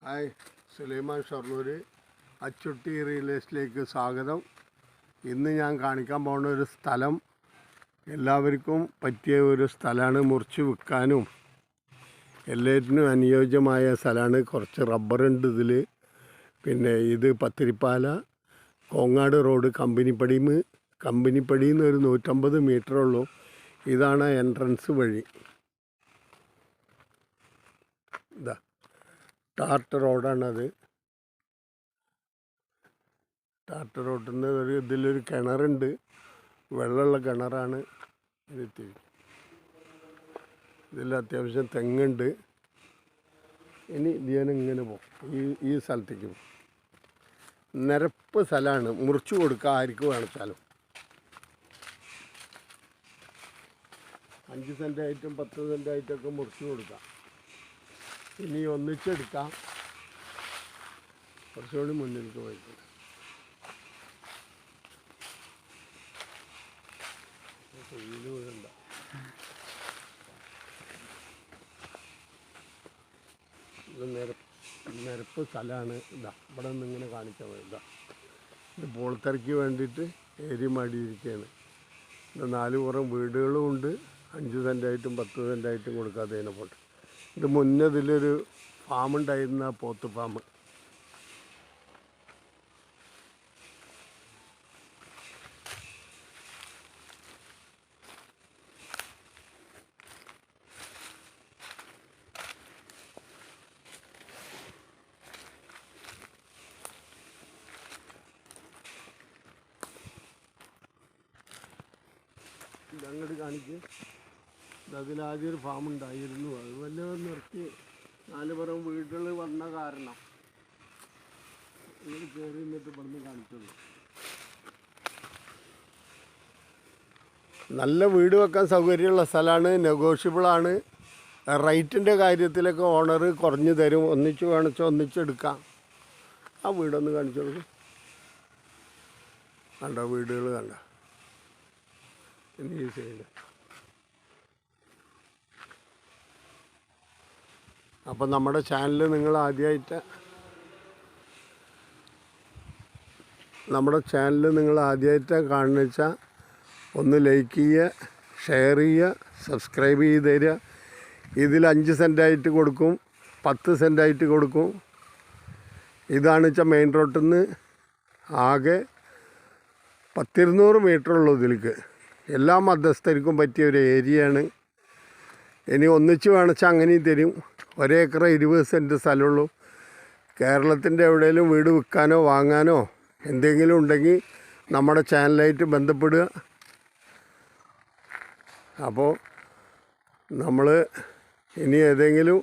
Hi, Sulaiman Shoranur Achutty real എസ്റ്റേറ്റിലേക്ക് സ്വാഗതം. ഇന്ന് ഞാൻ കാണിക്കാൻ പോകുന്ന ഒരു സ്ഥലം എല്ലാവർക്കും പറ്റിയ ഒരു സ്ഥലമാണ്. മുറിച്ച് വിൽക്കാനും എല്ലാറ്റിനും അനുയോജ്യമായ സ്ഥലമാണ്. കുറച്ച് റബ്ബറുണ്ട് ഇതിൽ. പിന്നെ ഇത് പത്തിരിപ്പാല കോങ്ങാട് റോഡ് കമ്പനിപ്പടിയിൽ നിന്ന് ഒരു 150 മീറ്ററുള്ളൂ. ഇതാണ് എൻട്രൻസ് വഴി. ഇതാ ടാർട്ട് റോഡാണത്. ടാർട്ട് റോഡിൽ നിന്ന് ഇതിലൊരു കിണറുണ്ട്, വെള്ളമുള്ള കിണറാണ്. ഇതിൽ അത്യാവശ്യം തെങ്ങുണ്ട്. ഇനി ഇതിങ്ങനെ പോകും, ഈ സ്ഥലത്തേക്ക് പോകും. നിരപ്പ് സ്ഥലമാണ്, മുറിച്ചു കൊടുക്കുക ആർക്ക് വേണിച്ചാലും. 5 സെൻറ്റായിട്ടും 10 സെൻറ്റായിട്ടൊക്കെ മുറിച്ചു കൊടുക്കാം. ഇനി ഒന്നിച്ചെടുക്കാം. കുറച്ചുകൂടി മുന്നിലേക്ക് പോയിട്ട് വീഴുണ്ട. ഇത് നിരപ്പ് സ്ഥലമാണ്. ഇതാ ഇവിടെ നിന്ന് ഇങ്ങനെ കാണിക്കാൻ മതി. ഇതാ ഇത് പോളത്തിറക്കി വേണ്ടിയിട്ട് ഏരി മാടിയിരിക്കുകയാണ്. ഇത് 4 പുറം വീടുകളും ഉണ്ട്. 5 സെൻറ്റായിട്ടും 10 സെൻറ്റായിട്ടും കൊടുക്കാത്തതിനെ പോട്ട്. ഇത് മുന്നേ ഇതിലൊരു ഫാമുണ്ടായിരുന്ന പോത്ത് ഫാം. ഇതങ്ങോട്ട് കാണിക്ക്. അതിലാദ്യം ഒരു ഫാം ഉണ്ടായിരുന്നു. അത് വല്ല നിർത്തി 4 പുറം വീടുകൾ വന്ന കാരണം ഇങ്ങനെ കയറി നിന്നിട്ട് ഇവിടുന്ന് കാണിച്ചുള്ളൂ. നല്ല വീട് വെക്കാൻ സൗകര്യമുള്ള സ്ഥലമാണ്. നെഗോഷ്യബിളാണ്. റേറ്റിൻ്റെ കാര്യത്തിലൊക്കെ ഓണർ കുറഞ്ഞു തരും. ഒന്നിച്ച് കാണിച്ചോ ഒന്നിച്ചെടുക്കാം. ആ വീടൊന്ന് കാണിച്ചോളൂ. കണ്ടോ വീടുകൾ കണ്ടോ. ഇനി ഈ സൈഡ്. അപ്പം നമ്മുടെ ചാനൽ നിങ്ങൾ ആദ്യമായിട്ട് കാണുന്ന വെച്ചാൽ ഒന്ന് ലൈക്ക് ചെയ്യുക, ഷെയർ ചെയ്യുക, സബ്സ്ക്രൈബ് ചെയ്ത് തരിക. ഇതിൽ 5 സെൻറ്റായിട്ട് കൊടുക്കും, 10 സെൻറ്റായിട്ട് കൊടുക്കും. ഇതാണ് വെച്ചാൽ മെയിൻ റോട്ടിൽ നിന്ന് ആകെ 100-200 മീറ്ററുള്ളൂ. ഇതിലേക്ക് എല്ലാ മധ്യസ്ഥർക്കും പറ്റിയ ഒരു ഏരിയയാണ്. ഇനി ഒന്നിച്ച് വേണിച്ചാൽ അങ്ങനെയും തരും. 1 ഏക്കർ 20 സെൻറ്റ് സ്ഥലമുള്ളൂ. കേരളത്തിൻ്റെ എവിടെയെങ്കിലും വീട് വിൽക്കാനോ വാങ്ങാനോ എന്തെങ്കിലും ഉണ്ടെങ്കിൽ നമ്മുടെ ചാനലായിട്ട് ബന്ധപ്പെടുക. അപ്പോൾ നമ്മൾ ഇനി ഏതെങ്കിലും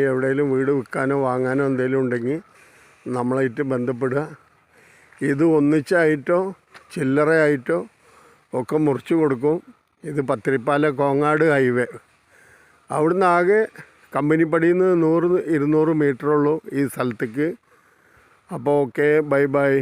എവിടെയെങ്കിലും വീട് വിൽക്കാനോ വാങ്ങാനോ എന്തെങ്കിലും ഉണ്ടെങ്കിൽ നമ്മളായിട്ട് ബന്ധപ്പെടുക. ഇത് ഒന്നിച്ചായിട്ടോ ചില്ലറയായിട്ടോ ഒക്കെ മുറിച്ച് കൊടുക്കും. ഇത് പത്തിരിപ്പാല കോങ്ങാട് ഹൈവേ. അവിടുന്ന് ആകെ കമ്പനിപ്പടിയിൽ നിന്ന് 100-200 മീറ്ററുള്ളൂ ഈ സ്ഥലത്തേക്ക്. അപ്പോൾ ഓക്കെ, ബൈ ബൈ.